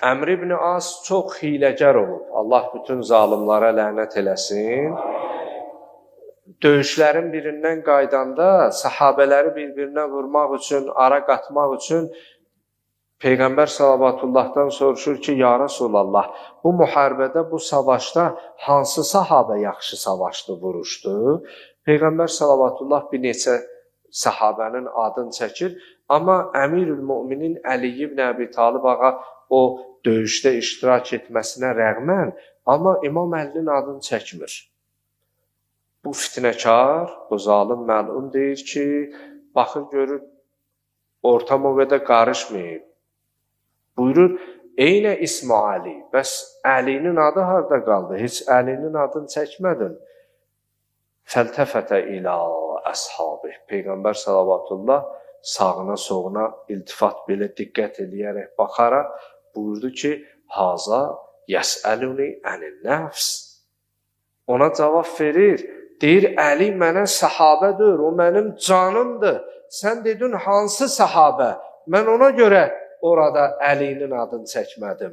Əmr ibn As çox hiləgər olub. Allah bütün zalimlara lənət eləsin. Döyüşlərin birindən qaydanda sahabələri bir-birinə vurmaq üçün, ara qatmaq üçün Peyğəmbər sallavatullahdan soruşur ki, ya Rasulallah, bu müharibədə, bu savaşda hansı sahabə yaxşı savaşdı, vuruşdu? Peyğəmbər sallallahu bir neçə sahabənin adını çəkir, amma Əmirül-Müminin Əli ibn Əbi Talib ağa o döyüşdə iştirak etməsinə rəğmən, amma İmam Əlinin adını çəkmir. Bu fitnəkar, bu zalim məlun deyir ki, baxır görür, ortam o qədər qarışmayıb. Buyurur, Eynə İsmi Ali, bəs Əlinin adı harada qaldı? Heç Əlinin adını çəkmədin. Fəltəfətə ilə əshabih. Peyğəmbər sallallahu sağına soluna iltifat belə diqqət eləyərək baxaraq buyurdu ki, haza yəsəluni ənil nəfs. Ona cavab verir, deyir, Əli mənə sahabədir, o mənim canımdır. Sən dedin, hansı sahabə? Mən ona görə orada Əlinin adını çəkmədim.